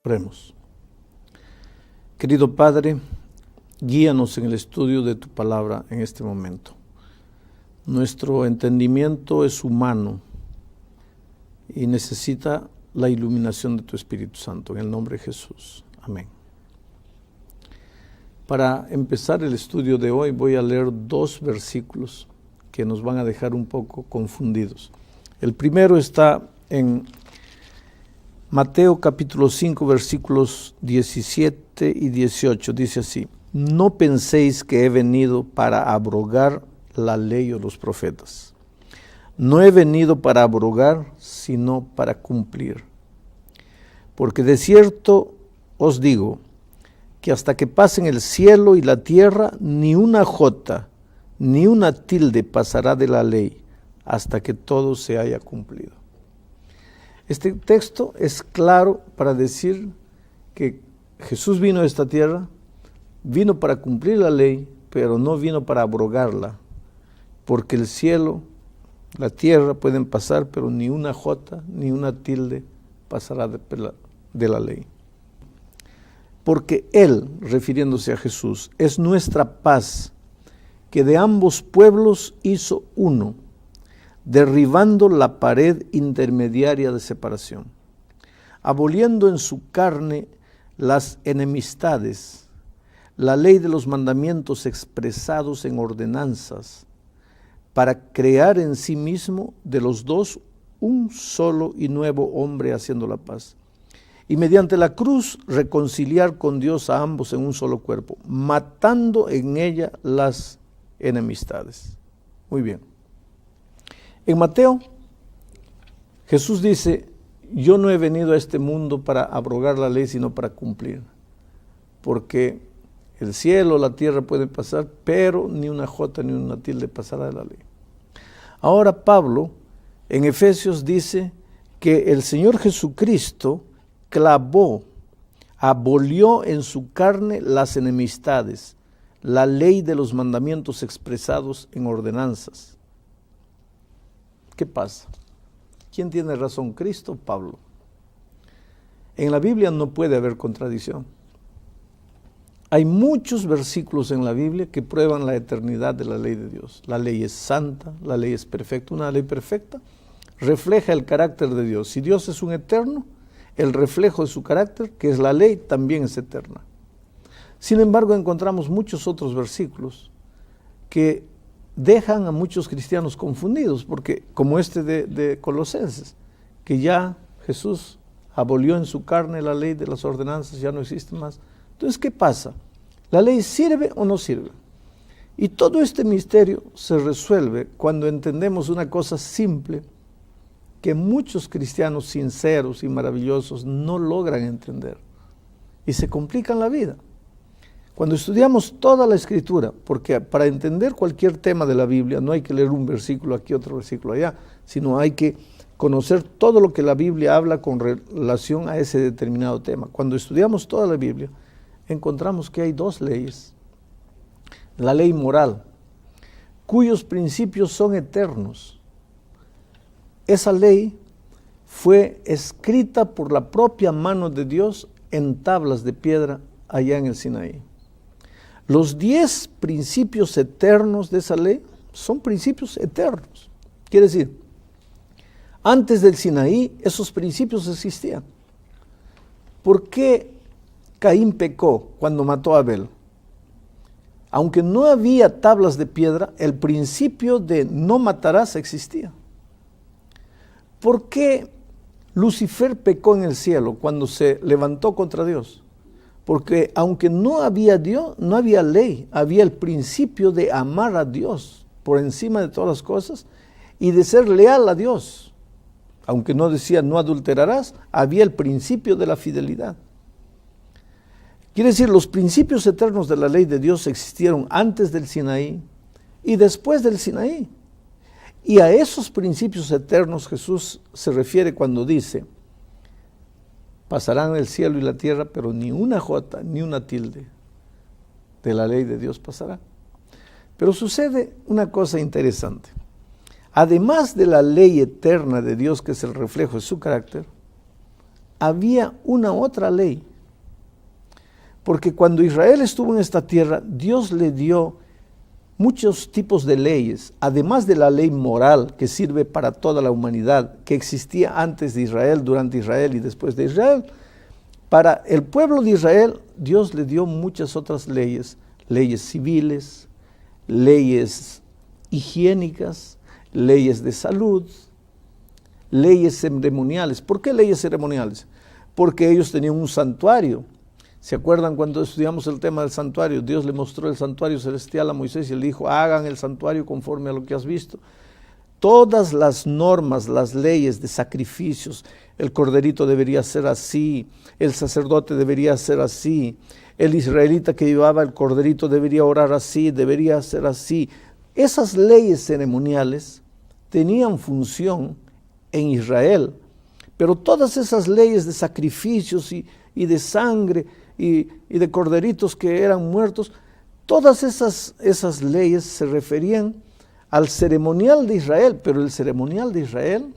Oremos. Querido Padre, guíanos en el estudio de tu palabra en este momento. Nuestro entendimiento es humano y necesita la iluminación de tu Espíritu Santo, en el nombre de Jesús. Amén. Para empezar el estudio de hoy voy a leer 2 versículos que nos van a dejar un poco confundidos. El primero está en Mateo capítulo 5 versículos 17 y 18. Dice así: no penséis que he venido para abrogar la ley o los profetas. No he venido para abrogar, sino para cumplir. Porque de cierto os digo que hasta que pasen el cielo y la tierra, ni una jota, ni una tilde pasará de la ley, hasta que todo se haya cumplido. Este texto es claro para decir que Jesús vino a esta tierra, vino para cumplir la ley, pero no vino para abrogarla, porque el cielo, la tierra pueden pasar, pero ni una jota, ni una tilde pasará de la ley. Porque Él, refiriéndose a Jesús, es nuestra paz, que de ambos pueblos hizo uno, derribando la pared intermediaria de separación, aboliendo en su carne las enemistades, la ley de los mandamientos expresados en ordenanzas, para crear en sí mismo de los dos un solo y nuevo hombre haciendo la paz. Y mediante la cruz reconciliar con Dios a ambos en un solo cuerpo, matando en ella las enemistades. Muy bien. En Mateo, Jesús dice: yo no he venido a este mundo para abrogar la ley, sino para cumplir. Porque el cielo, la tierra pueden pasar, pero ni una jota ni una tilde pasará de la ley. Ahora Pablo, en Efesios, dice que el Señor Jesucristo clavó, abolió en su carne las enemistades, la ley de los mandamientos expresados en ordenanzas. ¿Qué pasa? ¿Quién tiene razón, Cristo o Pablo? En la Biblia no puede haber contradicción. Hay muchos versículos en la Biblia que prueban la eternidad de la ley de Dios. La ley es santa, la ley es perfecta. Una ley perfecta refleja el carácter de Dios. Si Dios es un eterno, el reflejo de su carácter, que es la ley, también es eterna. Sin embargo, encontramos muchos otros versículos que dejan a muchos cristianos confundidos, porque como este de Colosenses, que ya Jesús abolió en su carne la ley de las ordenanzas, ya no existe más. Entonces, ¿qué pasa? ¿La ley sirve o no sirve? Y todo este misterio se resuelve cuando entendemos una cosa simple que muchos cristianos sinceros y maravillosos no logran entender y se complican la vida. Cuando estudiamos toda la Escritura, porque para entender cualquier tema de la Biblia no hay que leer un versículo aquí, otro versículo allá, sino hay que conocer todo lo que la Biblia habla con relación a ese determinado tema. Cuando estudiamos toda la Biblia, encontramos que hay 2 leyes. La ley moral, cuyos principios son eternos. Esa ley fue escrita por la propia mano de Dios en tablas de piedra allá en el Sinaí. Los 10 principios eternos de esa ley son principios eternos. Quiere decir, antes del Sinaí esos principios existían. ¿Por qué Caín pecó cuando mató a Abel? Aunque no había tablas de piedra, el principio de no matarás existía. ¿Por qué Lucifer pecó en el cielo cuando se levantó contra Dios? Porque aunque no había Dios, no había ley, había el principio de amar a Dios por encima de todas las cosas y de ser leal a Dios. Aunque no decía no adulterarás, había el principio de la fidelidad. Quiere decir, los principios eternos de la ley de Dios existieron antes del Sinaí y después del Sinaí. Y a esos principios eternos Jesús se refiere cuando dice: pasarán el cielo y la tierra, pero ni una jota, ni una tilde de la ley de Dios pasará. Pero sucede una cosa interesante. Además de la ley eterna de Dios, que es el reflejo de su carácter, había una otra ley. Porque cuando Israel estuvo en esta tierra, Dios le dio muchos tipos de leyes, además de la ley moral que sirve para toda la humanidad, que existía antes de Israel, durante Israel y después de Israel. Para el pueblo de Israel, Dios le dio muchas otras leyes, leyes civiles, leyes higiénicas, leyes de salud, leyes ceremoniales. ¿Por qué leyes ceremoniales? Porque ellos tenían un santuario. ¿Se acuerdan cuando estudiamos el tema del santuario? Dios le mostró el santuario celestial a Moisés y le dijo, hagan el santuario conforme a lo que has visto. Todas las normas, las leyes de sacrificios, el corderito debería ser así, el sacerdote debería ser así, el israelita que llevaba el corderito debería orar así, debería ser así. Esas leyes ceremoniales tenían función en Israel, pero todas esas leyes de sacrificios y de sangre y de corderitos que eran muertos, todas esas leyes se referían al ceremonial de Israel, pero el ceremonial de Israel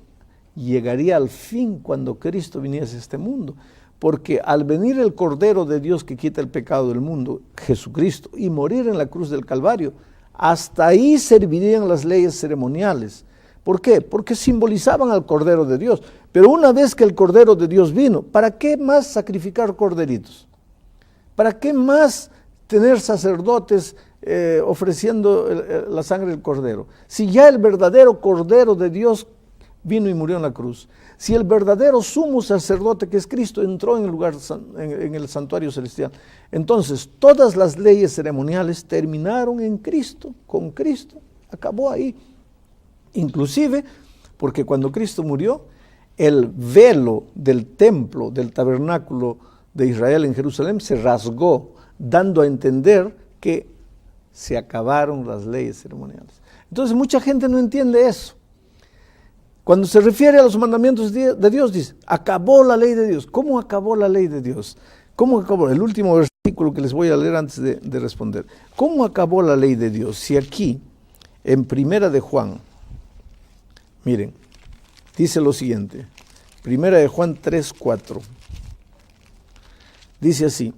llegaría al fin cuando Cristo viniese a este mundo, porque al venir el Cordero de Dios que quita el pecado del mundo, Jesucristo, y morir en la cruz del Calvario, hasta ahí servirían las leyes ceremoniales. ¿Por qué? Porque simbolizaban al Cordero de Dios, pero una vez que el Cordero de Dios vino, ¿para qué más sacrificar corderitos? ¿Para qué más tener sacerdotes ofreciendo la sangre del Cordero? Si ya el verdadero Cordero de Dios vino y murió en la cruz. Si el verdadero sumo sacerdote que es Cristo entró en el lugar, en el santuario celestial. Entonces, todas las leyes ceremoniales terminaron en Cristo, con Cristo, acabó ahí. Inclusive, porque cuando Cristo murió, el velo del templo, del tabernáculo de Israel en Jerusalén se rasgó, dando a entender que se acabaron las leyes ceremoniales. Entonces mucha gente no entiende eso. Cuando se refiere a los mandamientos de Dios, dice, acabó la ley de Dios. ¿Cómo acabó la ley de Dios? ¿Cómo acabó? El último versículo que les voy a leer antes de responder. ¿Cómo acabó la ley de Dios? Si aquí, en Primera de Juan, miren, dice lo siguiente, Primera de Juan 3:4, dice así,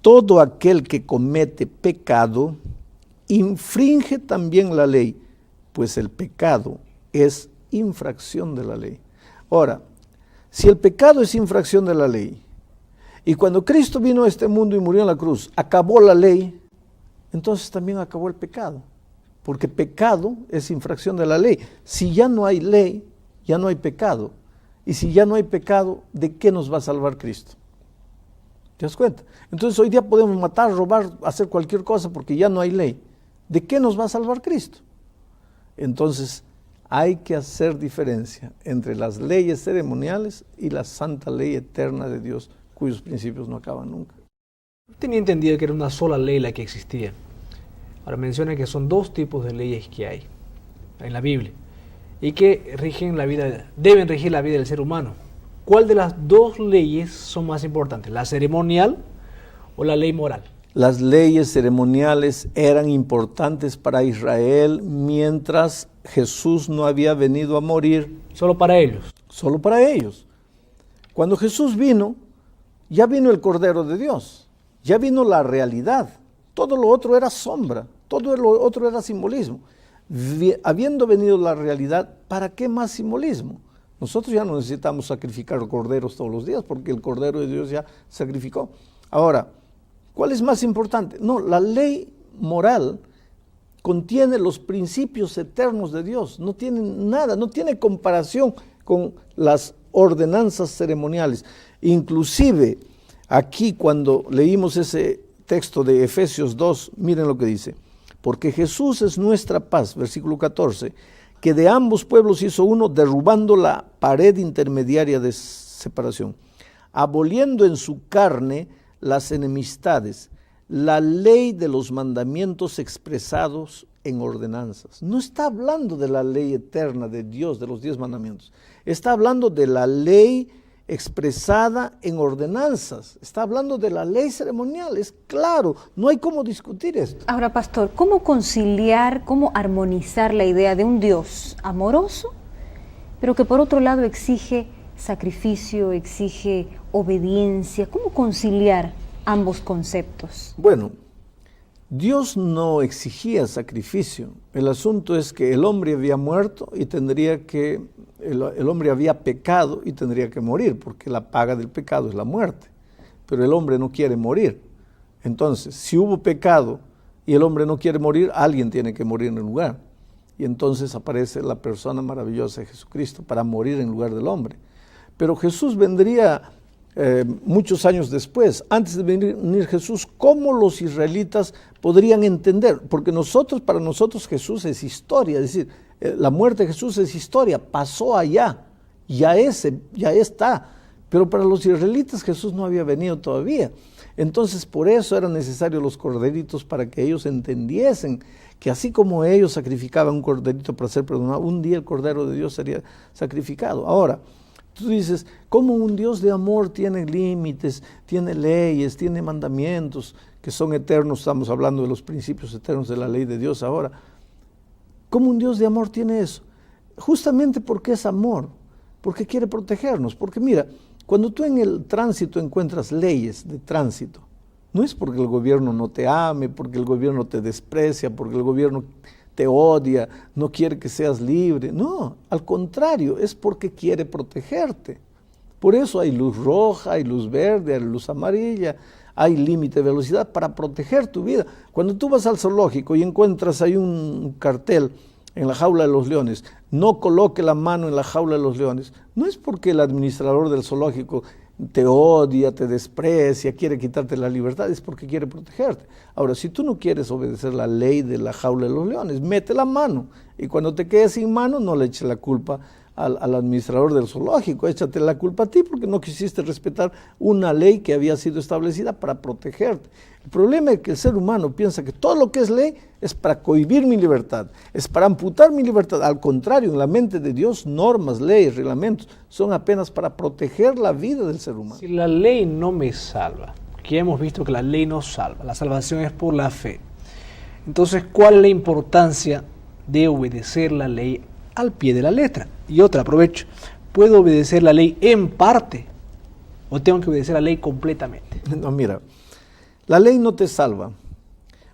todo aquel que comete pecado, infringe también la ley, pues el pecado es infracción de la ley. Ahora, si el pecado es infracción de la ley, y cuando Cristo vino a este mundo y murió en la cruz, acabó la ley, entonces también acabó el pecado, porque pecado es infracción de la ley. Si ya no hay ley, ya no hay pecado, y si ya no hay pecado, ¿de qué nos va a salvar Cristo? ¿Te das cuenta? Entonces hoy día podemos matar, robar, hacer cualquier cosa porque ya no hay ley. ¿De qué nos va a salvar Cristo? Entonces hay que hacer diferencia entre las leyes ceremoniales y la santa ley eterna de Dios, cuyos principios no acaban nunca. Yo tenía entendido que era una sola ley la que existía. Ahora menciona que son dos tipos de leyes que hay en la Biblia y que rigen la vida, deben regir la vida del ser humano. ¿Cuál de las dos leyes son más importantes? ¿La ceremonial o la ley moral? Las leyes ceremoniales eran importantes para Israel mientras Jesús no había venido a morir. ¿Solo para ellos? Solo para ellos. Cuando Jesús vino, ya vino el Cordero de Dios, ya vino la realidad. Todo lo otro era sombra, todo lo otro era simbolismo. Habiendo venido la realidad, ¿para qué más simbolismo? Nosotros ya no necesitamos sacrificar corderos todos los días porque el Cordero de Dios ya sacrificó. Ahora, ¿cuál es más importante? No, la ley moral contiene los principios eternos de Dios, no tiene nada, no tiene comparación con las ordenanzas ceremoniales. Inclusive, aquí cuando leímos ese texto de Efesios 2, miren lo que dice, porque Jesús es nuestra paz, versículo 14, que de ambos pueblos hizo uno, derrubando la pared intermediaria de separación, aboliendo en su carne las enemistades, la ley de los mandamientos expresados en ordenanzas. No está hablando de la ley eterna de Dios, de los 10 mandamientos. Está hablando de la ley expresada en ordenanzas. Está hablando de la ley ceremonial. Es claro, no hay cómo discutir esto. Ahora, pastor, ¿cómo conciliar, cómo armonizar la idea de un Dios amoroso, pero que por otro lado exige sacrificio, exige obediencia. ¿Cómo conciliar ambos conceptos? Bueno, Dios no exigía sacrificio. El asunto es que el hombre había muerto y el hombre había pecado y tendría que morir, porque la paga del pecado es la muerte. Pero el hombre no quiere morir. Entonces, si hubo pecado y el hombre no quiere morir, alguien tiene que morir en el lugar. Y entonces aparece la persona maravillosa de Jesucristo para morir en lugar del hombre. Pero Jesús vendría muchos años después. Antes de venir Jesús, ¿cómo los israelitas podrían entender? Porque para nosotros Jesús es historia, es decir, la muerte de Jesús es historia, pasó allá, ya está. Pero para los israelitas Jesús no había venido todavía. Entonces por eso eran necesarios los corderitos, para que ellos entendiesen que así como ellos sacrificaban un corderito para ser perdonado, un día el Cordero de Dios sería sacrificado. Ahora, tú dices, ¿cómo un Dios de amor tiene límites, tiene leyes, tiene mandamientos que son eternos? Estamos hablando de los principios eternos de la ley de Dios ahora. ¿Cómo un Dios de amor tiene eso? Justamente porque es amor, porque quiere protegernos. Porque mira, cuando tú en el tránsito encuentras leyes de tránsito, no es porque el gobierno no te ame, porque el gobierno te desprecia, porque el gobierno te odia, no quiere que seas libre. No, al contrario, es porque quiere protegerte. Por eso hay luz roja, hay luz verde, hay luz amarilla, hay límite de velocidad para proteger tu vida. Cuando tú vas al zoológico y encuentras ahí un cartel en la jaula de los leones, no coloque la mano en la jaula de los leones, no es porque el administrador del zoológico te odia, te desprecia, quiere quitarte la libertad, es porque quiere protegerte. Ahora, si tú no quieres obedecer la ley de la jaula de los leones, mete la mano, y cuando te quedes sin mano, no le eches la culpa al administrador del zoológico, échate la culpa a ti porque no quisiste respetar una ley que había sido establecida para protegerte. El problema es que el ser humano piensa que todo lo que es ley es para cohibir mi libertad, es para amputar mi libertad. Al contrario, en la mente de Dios, normas, leyes, reglamentos son apenas para proteger la vida del ser humano. Si la ley no me salva, que ya hemos visto que la ley no salva, la salvación es por la fe. Entonces, ¿cuál es la importancia de obedecer la ley al pie de la letra? Y otra, aprovecho, ¿puedo obedecer la ley en parte o tengo que obedecer la ley completamente? No, mira, la ley no te salva.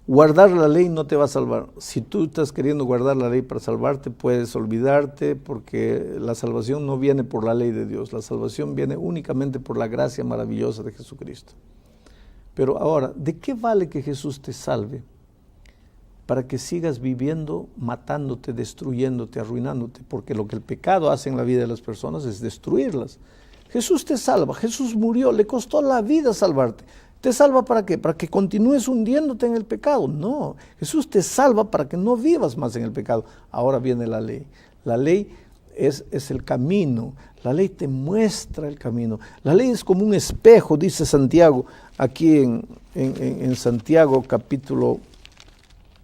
Guardar la ley no te va a salvar. Si tú estás queriendo guardar la ley para salvarte, puedes olvidarte, porque la salvación no viene por la ley de Dios. La salvación viene únicamente por la gracia maravillosa de Jesucristo. Pero ahora, ¿de qué vale que Jesús te salve para que sigas viviendo, matándote, destruyéndote, arruinándote? Porque lo que el pecado hace en la vida de las personas es destruirlas. Jesús te salva, Jesús murió, le costó la vida salvarte. ¿Te salva para qué? ¿Para que continúes hundiéndote en el pecado? No, Jesús te salva para que no vivas más en el pecado. Ahora viene la ley. La ley es el camino, la ley te muestra el camino. La ley es como un espejo, dice Santiago, aquí en Santiago capítulo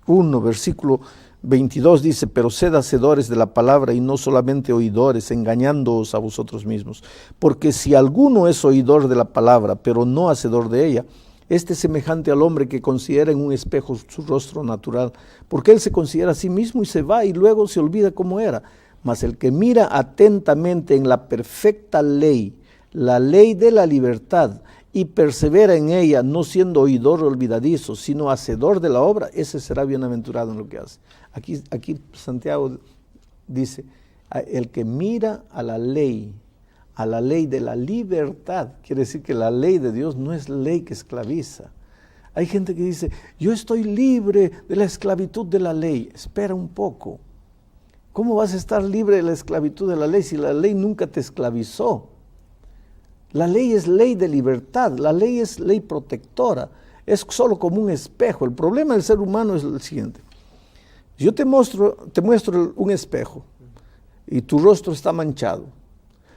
1, versículo 22 dice, pero sed hacedores de la palabra y no solamente oidores, engañándoos a vosotros mismos. Porque si alguno es oidor de la palabra, pero no hacedor de ella, este es semejante al hombre que considera en un espejo su rostro natural, porque él se considera a sí mismo y se va y luego se olvida cómo era. Mas el que mira atentamente en la perfecta ley, la ley de la libertad, y persevera en ella, no siendo oidor olvidadizo, sino hacedor de la obra, ese será bienaventurado en lo que hace. Aquí Santiago dice, el que mira a la ley de la libertad, quiere decir que la ley de Dios no es ley que esclaviza. Hay gente que dice, yo estoy libre de la esclavitud de la ley. Espera un poco. ¿Cómo vas a estar libre de la esclavitud de la ley si la ley nunca te esclavizó? La ley es ley de libertad, la ley es ley protectora, es solo como un espejo. El problema del ser humano es el siguiente. Yo te muestro un espejo y tu rostro está manchado.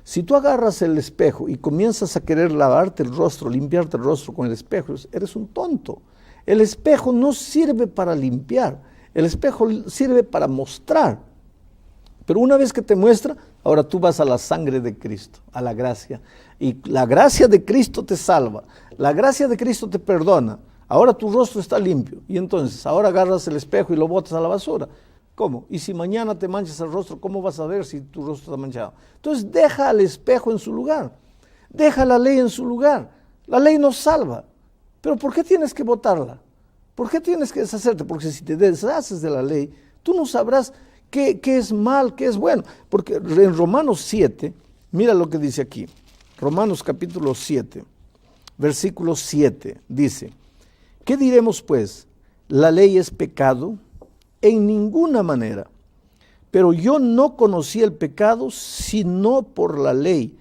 Si tú agarras el espejo y comienzas a querer lavarte el rostro, limpiarte el rostro con el espejo, eres un tonto. El espejo no sirve para limpiar, el espejo sirve para mostrar. Pero una vez que te muestra, ahora tú vas a la sangre de Cristo, a la gracia. Y la gracia de Cristo te salva, la gracia de Cristo te perdona. Ahora tu rostro está limpio. Y entonces, ahora agarras el espejo y lo botas a la basura. ¿Cómo? Y si mañana te manchas el rostro, ¿cómo vas a ver si tu rostro está manchado? Entonces deja al espejo en su lugar, deja la ley en su lugar. La ley nos salva, pero ¿por qué tienes que botarla? ¿Por qué tienes que deshacerte? Porque si te deshaces de la ley, tú no sabrás qué es mal, qué es bueno. Porque en Romanos 7, mira lo que dice aquí, Romanos capítulo 7, versículo 7, dice, ¿qué diremos pues? ¿La ley es pecado? En ninguna manera. Pero yo no conocí el pecado sino por la ley,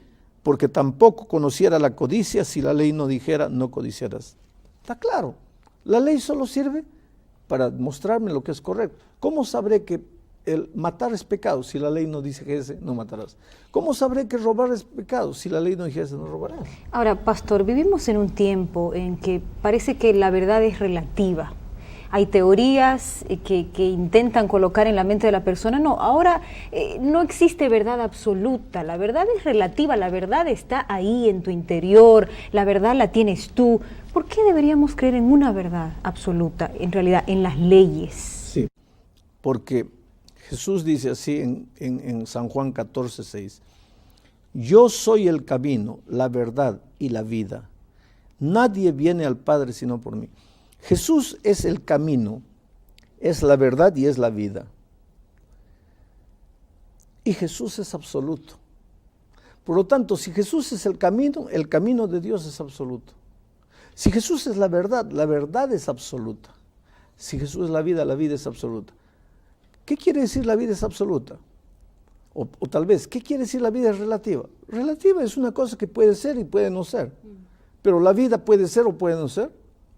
porque tampoco conociera la codicia si la ley no dijera no codiciarás. Está claro, la ley solo sirve para mostrarme lo que es correcto. ¿Cómo sabré que el matar es pecado si la ley no dice que ese no matarás? ¿Cómo sabré que robar es pecado si la ley no dijese no robarás? Ahora, pastor, vivimos en un tiempo en que parece que la verdad es relativa. Hay teorías que intentan colocar en la mente de la persona. No, ahora no existe verdad absoluta. La verdad es relativa, la verdad está ahí en tu interior, la verdad la tienes tú. ¿Por qué deberíamos creer en una verdad absoluta, en realidad, en las leyes? Sí, porque Jesús dice así en San Juan 14:6, yo soy el camino, la verdad y la vida. Nadie viene al Padre sino por mí. Jesús es el camino, es la verdad y es la vida. Y Jesús es absoluto. Por lo tanto, si Jesús es el camino de Dios es absoluto. Si Jesús es la verdad es absoluta. Si Jesús es la vida es absoluta. ¿Qué quiere decir la vida es absoluta? O tal vez, ¿qué quiere decir la vida es relativa? Relativa es una cosa que puede ser y puede no ser. Pero la vida puede ser o puede no ser.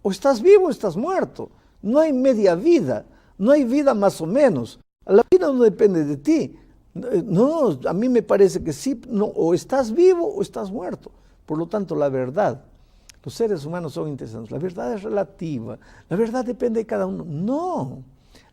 O estás vivo o estás muerto. No hay media vida, no hay vida más o menos. La vida no depende de ti. No, a mí me parece que sí, no, o estás vivo o estás muerto. Por lo tanto, la verdad, los seres humanos son interesantes. La verdad es relativa, la verdad depende de cada uno. No,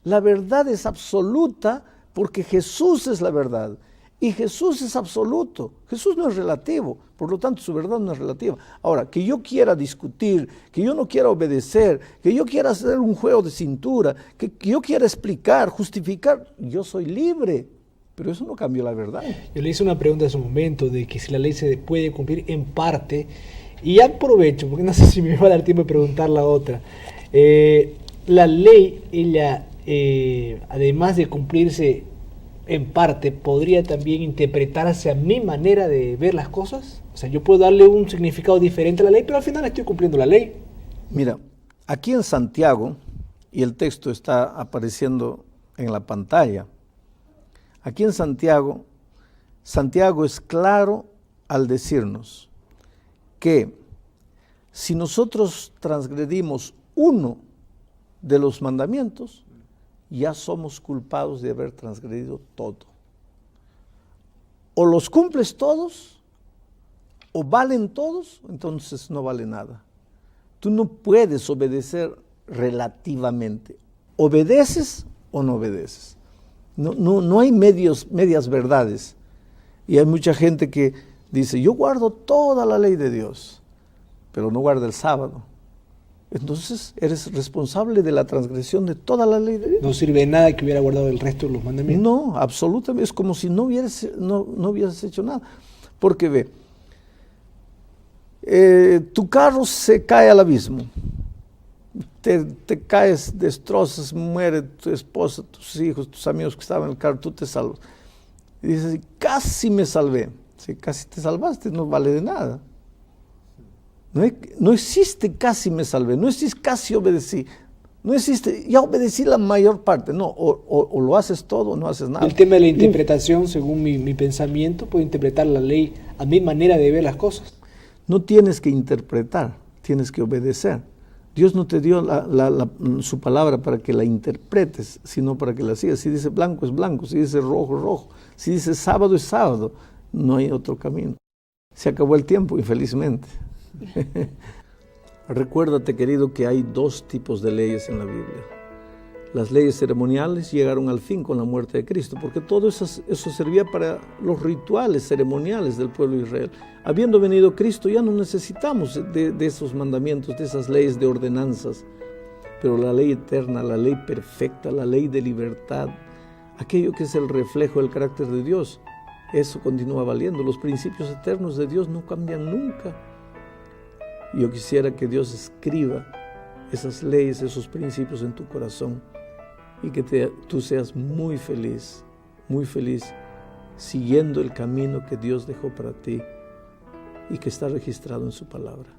la verdad es absoluta porque Jesús es la verdad. Y Jesús es absoluto, Jesús no es relativo, por lo tanto su verdad no es relativa. Ahora, que yo quiera discutir, que yo no quiera obedecer, que yo quiera hacer un juego de cintura, que yo quiera explicar, justificar, yo soy libre, pero eso no cambió la verdad. Yo le hice una pregunta en su momento de que si la ley se puede cumplir en parte, y aprovecho, porque no sé si me va a dar tiempo de preguntar la otra. La ley, ella, además de cumplirse en parte, ¿podría también interpretarse a mi manera de ver las cosas? O sea, yo puedo darle un significado diferente a la ley, pero al final estoy cumpliendo la ley. Mira, aquí en Santiago, y el texto está apareciendo en la pantalla, aquí en Santiago, Santiago es claro al decirnos que si nosotros transgredimos uno de los mandamientos, ya somos culpados de haber transgredido todo. O los cumples todos, o valen todos, entonces no vale nada. Tú no puedes obedecer relativamente. ¿Obedeces o no obedeces? No hay medias verdades. Y hay mucha gente que dice, yo guardo toda la ley de Dios, pero no guarda el sábado. Entonces eres responsable de la transgresión de toda la ley de Dios. No sirve de nada que hubiera guardado el resto de los mandamientos. No, absolutamente, es como si no hubieras hecho nada. Porque ve, tu carro se cae al abismo, te caes, destrozas, muere tu esposa, tus hijos, tus amigos que estaban en el carro, tú te salvas. Y dices, casi me salvé. Si casi te salvaste, no vale de nada. No existe casi me salvé, no existe casi obedecí, no existe, ya obedecí la mayor parte, no, o lo haces todo o no haces nada. El tema de la interpretación, según mi pensamiento, puedo interpretar la ley a mi manera de ver las cosas. No tienes que interpretar, tienes que obedecer. Dios no te dio su palabra para que la interpretes, sino para que la sigas. Si dice blanco es blanco, si dice rojo es rojo, si dice sábado es sábado, no hay otro camino. Se acabó el tiempo, infelizmente. Recuérdate, querido, que hay dos tipos de leyes en la Biblia. Las leyes ceremoniales llegaron al fin con la muerte de Cristo, porque todo eso servía para los rituales ceremoniales del pueblo de Israel. Habiendo venido Cristo, ya no necesitamos de esos mandamientos, de esas leyes de ordenanzas. Pero la ley eterna, la ley perfecta, la ley de libertad, aquello que es el reflejo del carácter de Dios, eso continúa valiendo. Los principios eternos de Dios no cambian nunca. Yo quisiera que Dios escriba esas leyes, esos principios en tu corazón y que tú seas muy feliz siguiendo el camino que Dios dejó para ti y que está registrado en su palabra.